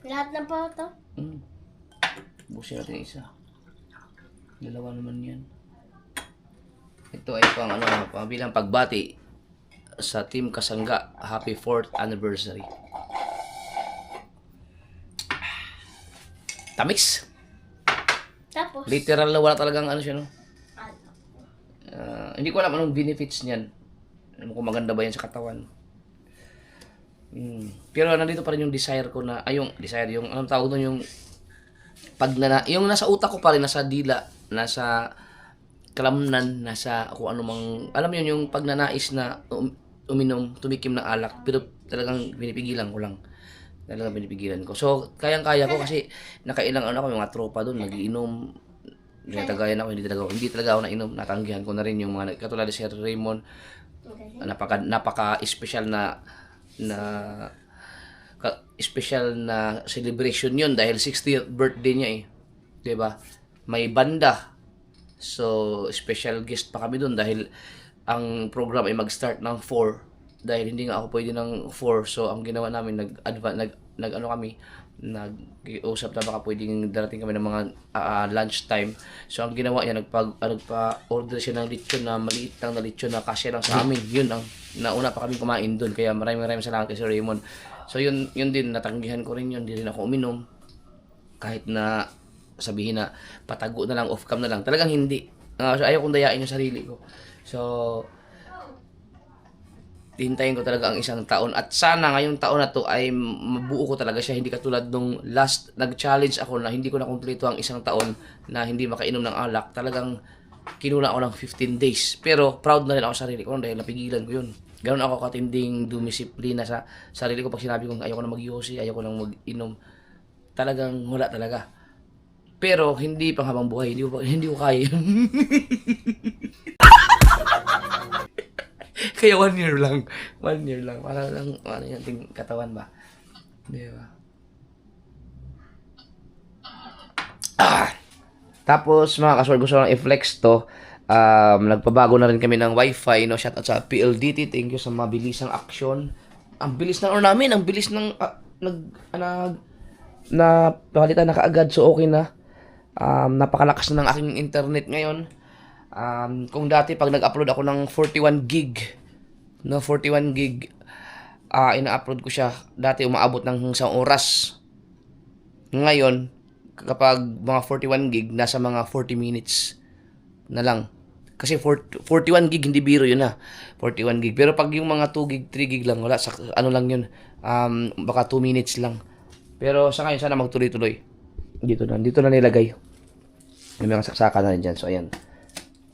Lahat na po ito? Busin natin yung isa. Dalawa naman yan. Ito ay pang bilang pagbati sa Team Kasangga. Happy 4th anniversary. Tamis. Tapos? Literal na wala talagang siya, no? Hindi ko alam anong benefits niyan. Kung maganda ba yan sa katawan. Pero nandito pa rin yung desire ko na, yung anong tawag doon, yung yung nasa utak ko pa rin, nasa dila, nasa kalamnan, nasa kung ano mang, alam mo yun, yung pagnanais na uminom, tumikim ng alak, pero talagang binipigilan ko lang. Talagang binipigilan ko. So, kayang-kaya ko kasi nakailang ako, yung mga tropa doon, nagiinom, Ginatagayan ako, hindi talaga ako nainom. Natanggihan ko na rin yung mga katulad ni Sir Raymond. Napaka-special na special na celebration yun dahil 60th birthday niya eh. 'Di ba? May banda. So, special guest pa kami doon dahil ang program ay mag-start ng 4 dahil hindi nga ako pwede ng 4. So, ang ginawa namin nag-usap na baka pwedeng darating kami ng mga lunchtime. So, ang ginawa niya nagpa-order siya ng lechon na maliit lang na lechon na kasya lang sa amin. Yun ang nauna pa kami kumain doon. Kaya maraming salamat kay Sir Raymond. So, yun din natanggihan ko rin yun. Hindi rin ako uminom kahit na sabihin na patago na lang, off-cam na lang. Talagang hindi. So, ayaw kong dayain yung sarili ko. So, hintayin ko talaga ang isang taon. At sana ngayong taon na to ay mabuo ko talaga siya. Hindi katulad nung last nag-challenge ako na hindi ko na kumpleto ang isang taon na hindi makainom ng alak. Talagang kinuna ako ng 15 days. Pero proud na rin ako sa sarili ko dahil napigilan ko yun. Ganoon ako katinding dumisiplina sa sarili ko pag sinabi kong ayaw ko na mag-yosi, ayaw ko na mag-inom. Talagang wala talaga. Pero hindi pang habang buhay, hindi ko kaya. Kaya 1 year lang. 1 year lang. Para lang, ano yung ating katawan ba? Di ba? Tapos, mga kaswal, gusto ko lang i-flex to. Nagpabago na rin kami ng wifi, no? Shout out sa PLDT. Thank you sa mabilisang aksyon. Ang bilis ng namin. Ang bilis ng, palitan na kaagad. So, okay na. Napakalakas na ng aking internet ngayon. Kung dati pag nag-upload ako ng 41 gig, no, 41 gig, ina-upload ko siya. Dati umaabot ng 1 oras. Ngayon, kapag mga 41 gig, nasa mga 40 minutes na lang. Kasi 41 gig, hindi biro yun 41 gig. Pero pag yung mga 2 gig, 3 gig lang, wala. Ano lang yun, baka 2 minutes lang. Pero sa ngayon, sana magtuloy-tuloy. Dito na nilagay. May mga saksakan na rin dyan. So, ayan.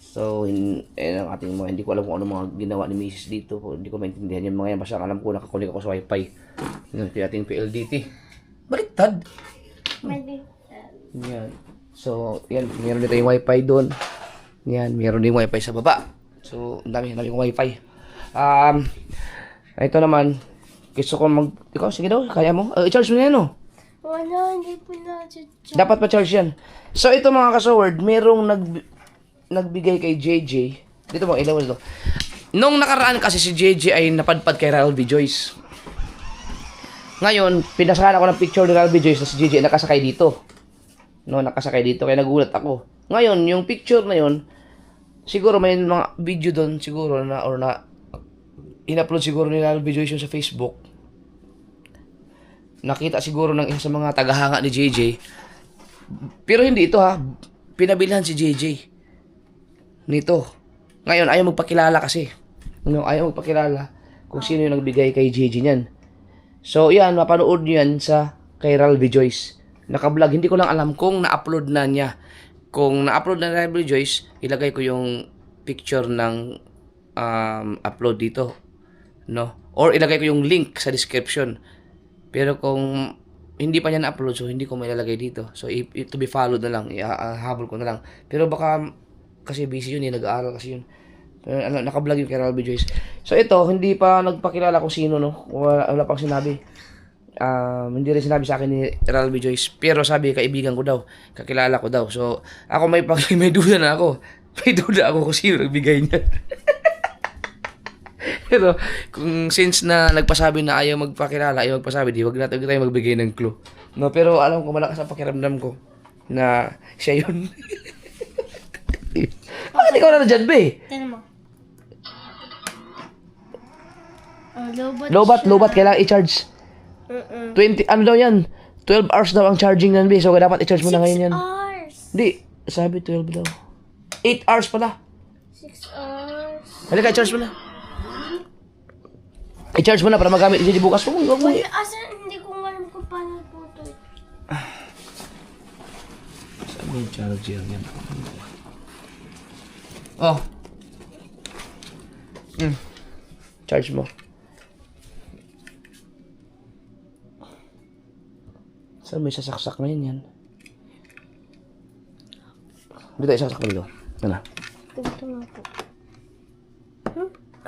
So, ang ating mga, hindi ko alam kung ano mga ginawa ni Mrs. dito. Hindi ko maintindihan yung mga yan. Basta alam ko, nakakunik ako sa wifi. Yung ating PLDT. Baliktad. Yan. So, yan. Meron dito yung wifi doon. Yan. Meron din wifi sa baba. So, ang dami kong wifi. Ito naman. Gusto ko ikaw, sige daw. Kaya mo? I-charge mo na yan, no? Wala, hindi po na-charge. Dapat pa-charge yan. So, ito mga kasaward, merong nagbigay kay JJ. Dito mo, ilaw ito. Nung nakaraan kasi si JJ ay napadpad kay Ralby Joyce. Ngayon, pinasahan ako ng picture ni Ralby Joyce na si JJ nakasakay dito. No, nakasakay dito, kaya nagulat ako. Ngayon, yung picture na yun, siguro may mga video doon siguro na in-upload siguro ni Ralby Joyce yun sa Facebook. Nakita siguro ng isa sa mga tagahanga ni JJ. Pero hindi ito pinabilhan si JJ nito. Ngayon, ayaw magpakilala kasi. Ayaw magpakilala kung sino yung nagbigay kay JJ niyan. So, yan, mapanood nyo yan sa kay Ralby Joyce. Naka-vlog. Hindi ko lang alam kung na-upload na niya. Kung na-upload na Ralby Joyce, ilagay ko yung picture ng upload dito. No? Or ilagay ko yung link sa description. Pero kung hindi pa niya na-upload, so hindi ko may lalagay dito. So, to be followed na lang. Habol ko na lang. Pero baka, kasi busy yun nag-aaral kasi yun. Pero, naka-vlog yung kay Ralby Joyce. So, ito, hindi pa nagpakilala kung sino, no? Wala pang sinabi. Hindi rin sinabi sa akin ni Ralby Joyce. Pero sabi, kaibigan ko daw. Kakilala ko daw. So, ako may duda na ako. May duda ako kung sino nagbigay niya. Pero, since na nagpasabi na ayaw magpakilala, ayaw magpasabi, wag natin tayo magbigay ng clue. No, pero alam ko, malakas ang pakiramdam ko na siya yun. Bakit ikaw na dyan, be? Tignan mo. Lobat, kailangan i-charge. 20, ano daw yan? 12 hours daw ang charging nan, be. So, dapat i-charge mo na ngayon yan. 6 hours. Hindi, sabi 12 daw. 8 hours pala. 6 hours. Halika, i-charge mo na. I-charge mo na para magamit i-charge bukas. Huwag mo. Hindi ko alam kung paano po ito. Saan yung charger yan? Oh. Charge mo. Saan may sasaksak na yan? Dito, isasaksak mo dito. Ano na? Ganito na po.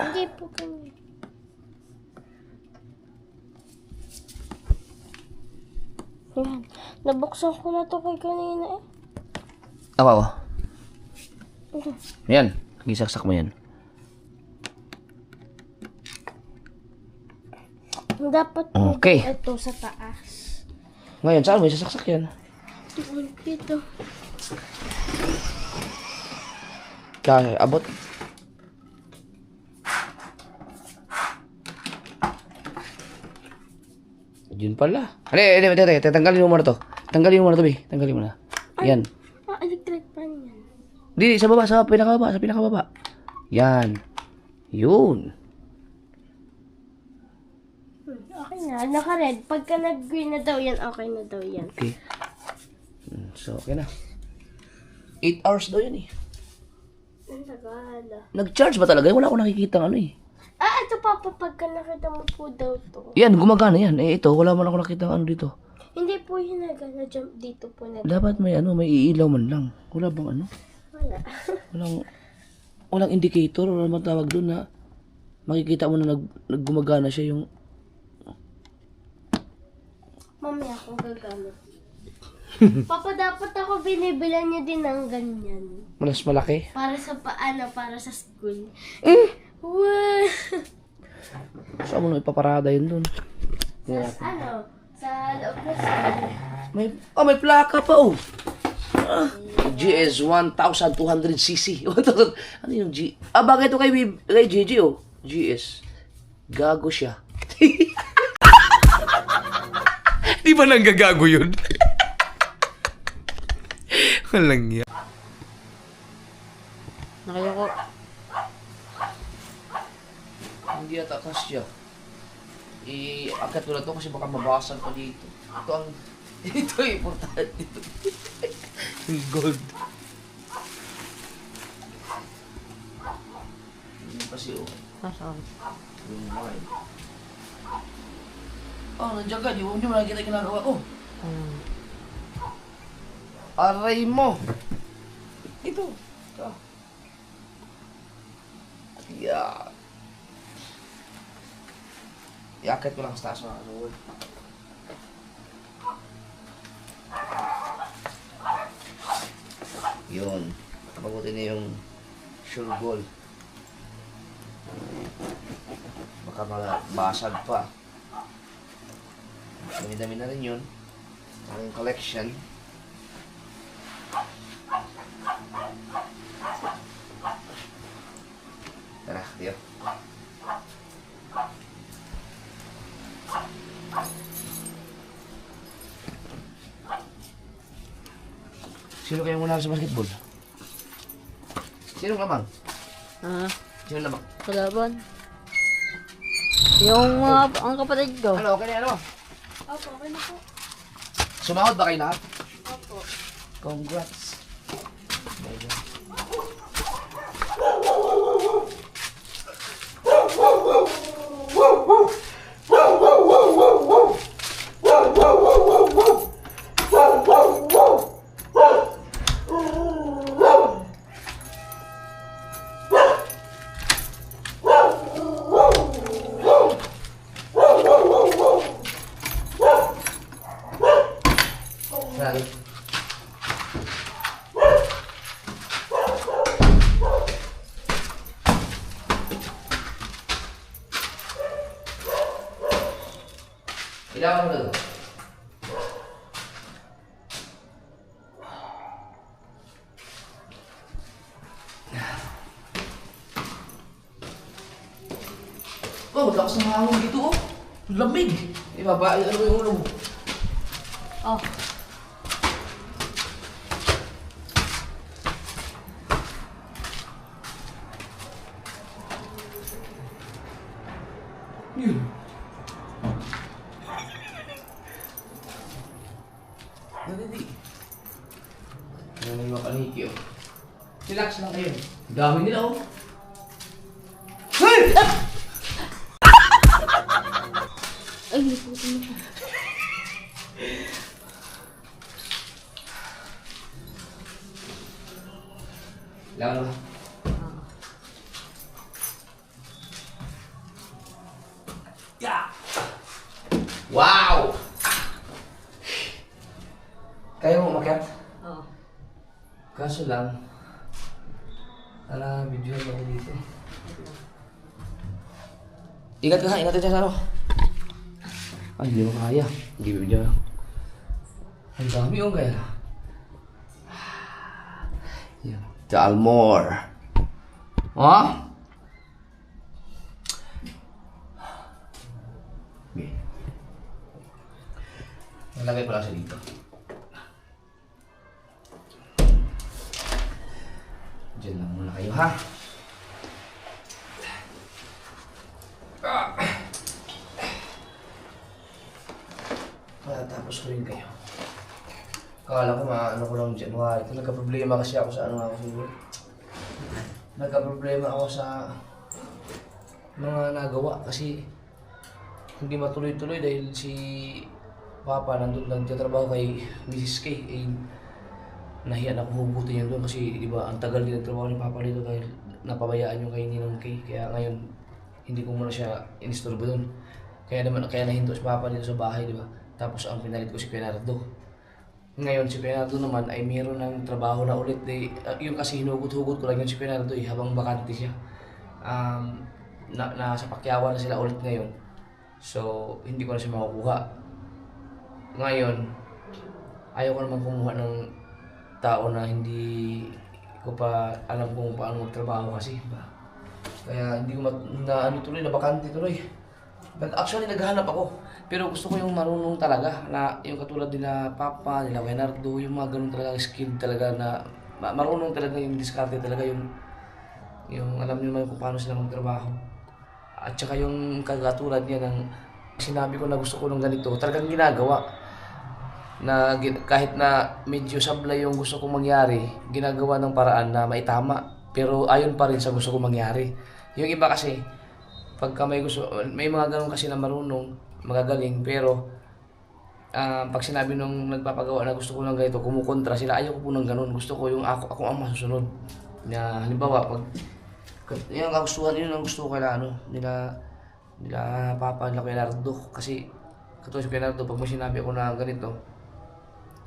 Hindi po kami. Yan. Nabuksan ko na to kay kanina eh. Ako. Yan. Isaksak mo yan. Dapat po Okay. ito sa taas. Ngayon, saan mo isasaksak yan? Dito. Kaya, abot. Yun pala. Hindi. Tanggalin mo muna to. Tanggalin mo muna to, Bi. Tanggalin mo na. Yan. Electric fan yan. Di, sa baba, sa pinakababa. Yan. Yun. Okay na. Naka-red. Pagka nag-green na daw yan, okay na daw yan. Okay. So, okay na. 8 hours daw yun eh. Ang tagal. Nag-charge ba talaga? Wala akong nakikita ano eh. Ito Papa, pagka nakita mo po daw to. Yan, gumagana yan. Eh, ito, wala man ako nakita ano dito. Hindi po yun nag-jump dito po na. Dapat may iilaw man lang. Wala bang ano? Wala. Walang indicator or matawag doon na makikita mo na naggumagana siya yung... Mamaya akong gagamit. Papa, dapat ako binibilan niyo din ng ganyan. Mas malaki. Para sa para sa school. Wow! Saan mo na ipaparada yun doon? Sa loob na school. May plaka pa oh. GS 1200cc. 1000. Ano yung G? Bagay ito kay GG oh. GS. Gago siya. Di ba nanggagago yun? Walang yan. Nakayoko. Hindi ata kasya. Akat ko na to kasi baka mabasag pa dito. Ito ang importante dito. Yung gold. Yung kasi oh. Nasaan? Yung wine. Oh, nandiyan ka. Di mo nakikita yung ginagawa ko. Aray mo. Ito. Ito. Yeah. Iakit ko lang sa taas mga kasuwag. Yun. Mabuti na yung sure goal. Baka mabasag pa. Dami-dami na rin yun. Ang collection. Tara, tiyo. Sino kayong unang sa basketball? Sino lamang? Sino lamang? Kalaban. Yung ang kapatid ko. Ano, okay na ano? Opo, okay na po. Sumahod ba kayo lahat? Opo. Congrats. Grabe. Kailangan mo na doon. Oh, maglakas ng hangin dito oh. Lamig. Ibaba, ano yung ulo mo? Oh. Yun. Nadali. Ano na yung mga kaniki oh. Relax lang kayo. Dami nila oh. Hey! Ay, puto na siya. Lalo ba? Yeah! Wow! Kaya mo umakyat? Oo. Kaso lang, video ako dito. Ingat ka ha, ingat ka dyan sa ano. Ay, hindi mo kaya. Hindi mo dyan. Ang dami yung kaya. Yan. Dalmore. Ha? Okay. Nalagay ko lang siya dito. Diyan lang muna kayo ha. Tapos ko rin kayo. Akala ko maano ko lang January. Ito nagka-problema kasi ako sa ano ako siguro. Nagka-problema ako sa mga nagawa kasi hindi matuloy-tuloy dahil si Papa nandun nagtatrabaho kay Mrs. K. Eh, nahiyan ako hugutin yun doon kasi di ba ang tagal din nagtrabaho ni Papa dito dahil napabayaan yung kay Ninong K. Kaya ngayon hindi ko muna siya inistorbo doon. Kaya nahinto si Papa dito sa bahay, di ba? Tapos ang pinalit ko si Bernardo. Ngayon si Bernardo naman ay mayroon ng trabaho na ulit. Yung kasi hinugot-hugot ko lang yun si Bernardo habang bakante siya. Nasa Pakyawan na sila ulit ngayon. So hindi ko na siya makukuha. Ngayon, ayaw ko naman kumuha ng tao na hindi ko pa alam kung paano magtrabaho kasi. Kaya hindi ko tuloy, na bakante tuloy. Actually, naghahanap ako. Pero gusto ko yung marunong talaga. Na yung katulad nila Papa, nila Bernardo, yung mga ganun talaga skill talaga na marunong talaga yung diskarte talaga yung alam niyo naman kung paano sila magtrabaho. At saka yung kagatulad niya ng sinabi ko na gusto ko ng ganito, talagang ginagawa. Na kahit na medyo sablay yung gusto kong mangyari, ginagawa ng paraan na maitama. Pero ayon pa rin sa gusto kong mangyari. Yung iba kasi, pagka may mga ganun kasi na marunong, magagaling, pero pag sinabi nung nagpapagawa na gusto ko ng ganito, kumukontra sila, ayaw ko po ng ganun. Gusto ko yung ako ang masusunod. Na halimbawa, pag yung kagustuhan, yun ang gusto ko nila Papa, nila Bernardo. Kasi katulad si Bernardo, pag may sinabi ako na ganito,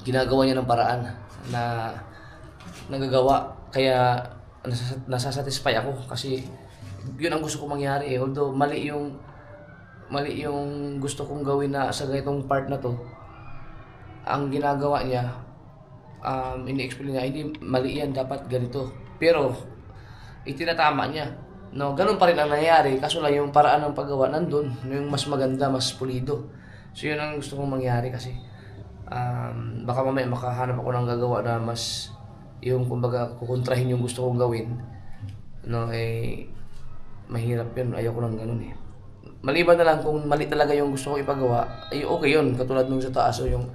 ginagawa niya ng paraan na nagagawa. Kaya nasasatisfy ako kasi yun ang gusto kong mangyari. Although mali yung gusto kong gawin na sa ganitong part na to, ang ginagawa niya, ini-explain niya, hindi mali yan, dapat ganito. Pero itinatama niya. No, ganun pa rin ang nangyayari, kaso lang yung paraan ng paggawa nandun, yung mas maganda, mas pulido. So yun ang gusto kong mangyari kasi baka mamaya makahanap ako ng gagawa na mas yung kumbaga kukontrahin yung gusto kong gawin. No, mahirap yun, ayoko ng ganun eh. Maliban na lang kung mali talaga yung gusto ko ipagawa, ay okay yun, katulad nung sa taas. So yung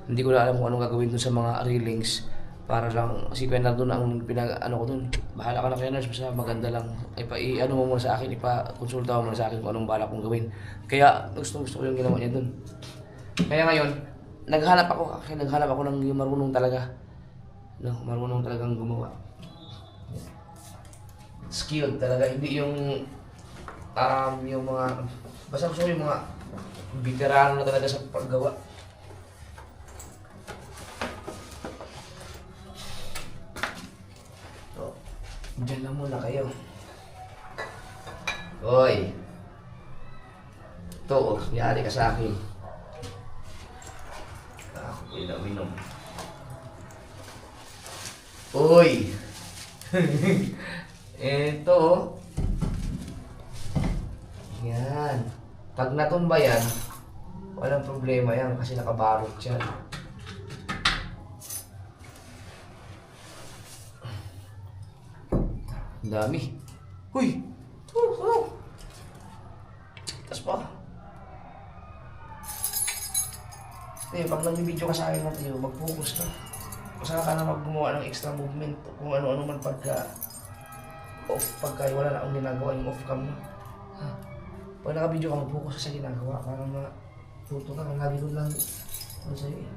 hindi ko na alam kung anong gagawin dun sa mga railings para lang si Bernardo na ang ko dun. Bahala ka na kaya nurse, basta maganda lang. Ano mo muna sa akin, ipa-konsulta mo muna sa akin kung anong bala kong gawin. Kaya gusto ko yung ginawa niya dun. Kaya ngayon, naghanap ako ng yung marunong talaga. No, marunong talagang gumawa. Skilled talaga, hindi yung mga basta gusto ko yung mga veterano na talaga sa paggawa. So, dyan lang muna kayo. Hoy! Ito, yari ka sa akin. Ako po yung uminom. Hoy! Ito, yan. Pag natumba yan, walang problema yan kasi nakabarot yan. Ang dami. Huy! Tas pa. Pag nag-video ka sa akin natin, mag-focus ka. Masaka ka na gumawa ng extra movement kung ano-ano man pagka wala na akong ginagawa yung off-cam mo. Pag naka-video ka, mag-focus sa ginagawa para matuto ka. Lagi doon lang sa'yo eh.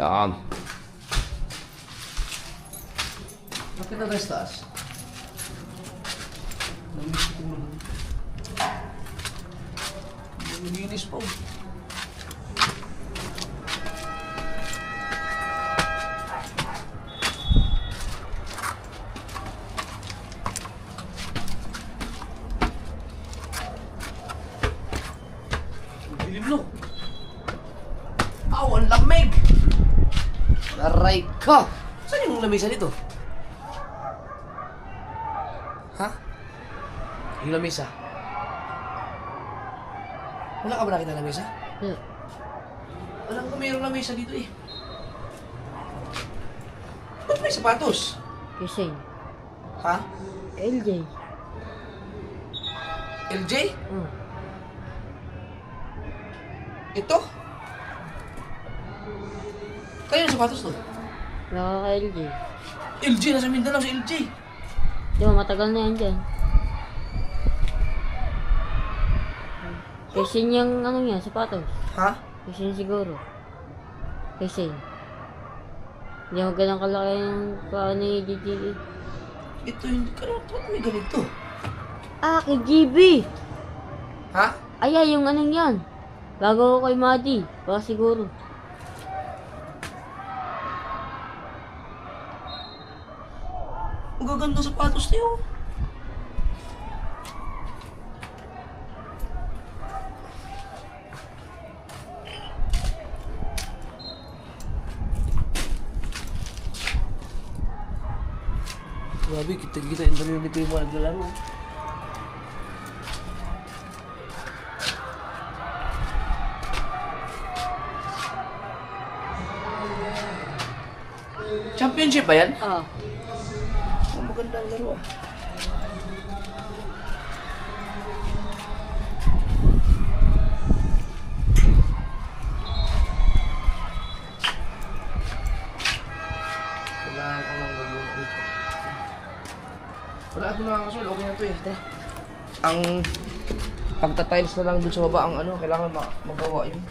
Yan. Bakit na tayo sa taas? Namiss ko naman. Naminis pa. Dilim no. Aw, ang lamig! Aray ka! Saan yung lamisa dito? Ha? Yung lamisa? Wala ka ba nakita lamisa? Hmm. Alam ko mayroong lamisa dito eh. Ba't may sapatos? Kasi, Ha? LJ. LJ? Hmm. Ito? Kaya yung sapatos to? Nakaka-LJ. LJ, nasa Mindanao si LJ. Di ba, matagal na yan dyan. Kasi yung ano yan, sapatos. Ha? Kasi siguro. Kasi. Hindi ako ganang kalaki yung paa ni Gigi. Ito hindi ka naman. Ba't may ganito? Ah, kay GB! Ha? Ay, yung anong yan. Bago ako kay Madi. Baka siguro. Ang gaganda sapatos niyo. Grabe, kita-kita yung dami nito yung mga naglalaro. Championship ba yan? Ah. Ang magandang laro ah. Kailangan ko lang gagawin dito. Wala ito mga kasul, okay na ito eh. Ang pagta-tiles na lang dun sa baba ang ano, kailangan magawa yun.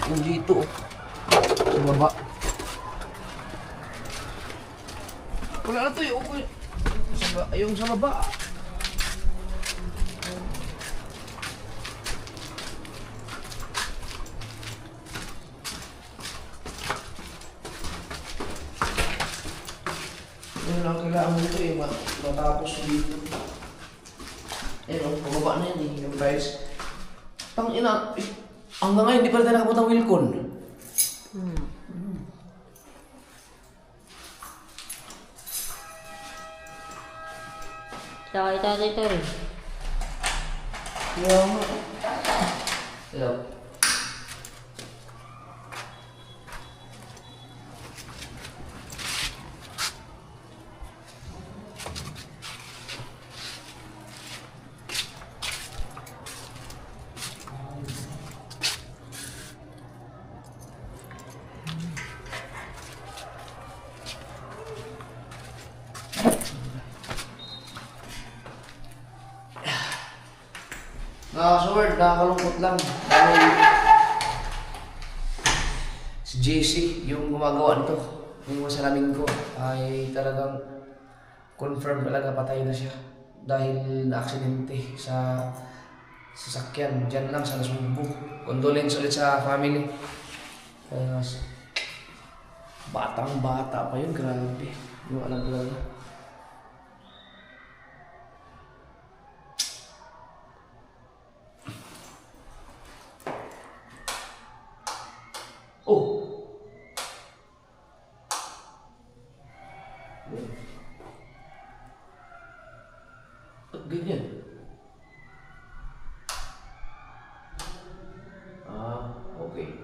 Yung dito oh. Sa baba. Wala na ito eh, okay. Yung sa baba. Yun lang kailangan nito eh, matapos dito. Ayun, pababa na yan eh, yung tiles. Tangina, hanggang ngayon, hindi pa rin tayo nakapunta ng Wilcon. Saka itatay ito rin. Kaya nga. Hello. Sword, nakakalungkot lang. Dahil si JC, yung gumagawa nito, yung masalamin ko, ay talagang confirm talaga patay na siya. Dahil na-aksidente sa sasakyan. Diyan lang sa Nasugbu. Condolence ulit sa family. Kaya batang-bata pa yun, grabe. Yung alam talaga. Oh. Ba't ganyan? Ah, okay.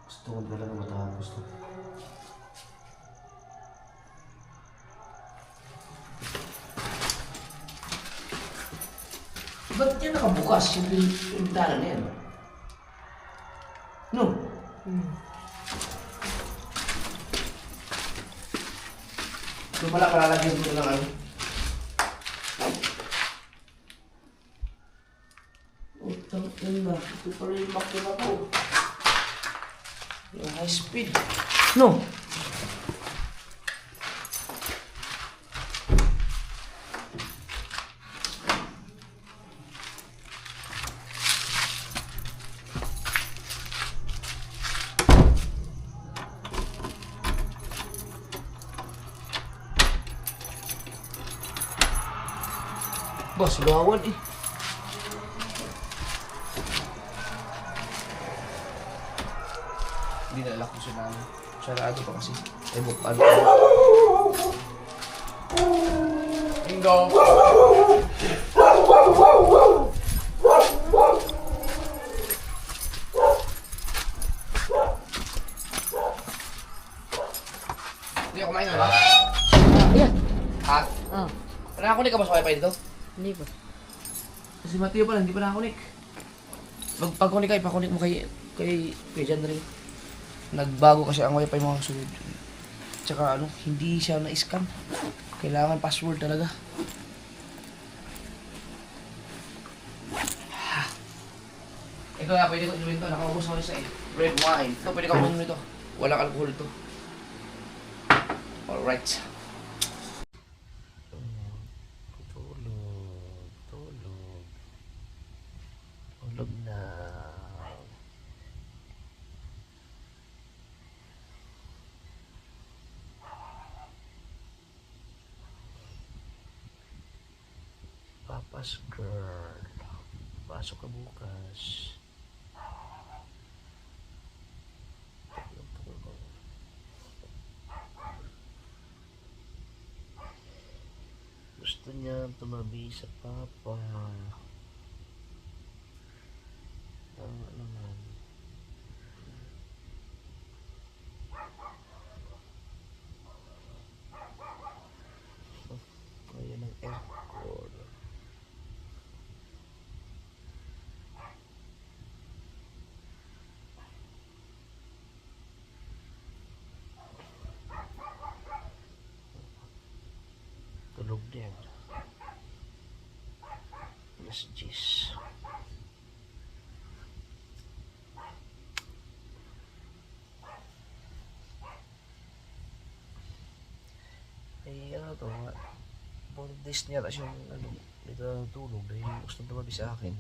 Gusto ko talaga matapos to. Ba't yan nakabukas yung pintana na yan? No? So pala palalagyan ko ng ano? Utang ina, ito pala yung makina ko. Yung high speed. No? Boss, gawan eh. Hindi nalak ko siya namin. Sarado pa kasi. Ay, ano. Bingo! Hindi ako kumain na. Ayan. Ha? Ah, Nakakunik ka ba sa wifi dito? hindi ba? Si Mateo pala, hindi pa nakakunik. Pag-kunik ka, ipakunik mo kay John rin. Nagbago kasi ang wifi mo kasunod. Tsaka ano, hindi siya na-scan. Kailangan password talaga. Ito na, pwede ko inumin ito. Nakaubos ako sa red wine. Ito, pwede ka uminom ito. Walang alcohol ito. Alright. Tulog na. Papa's girl. Pasok ka bukas. Gusto niya tumabi sa papa. Tama naman. Ayan ang aircon. Tulog din. Alas 10. Eh, ano to, 4 days niya tapos yung ano, dito natulog dahil gusto tumabi sa akin.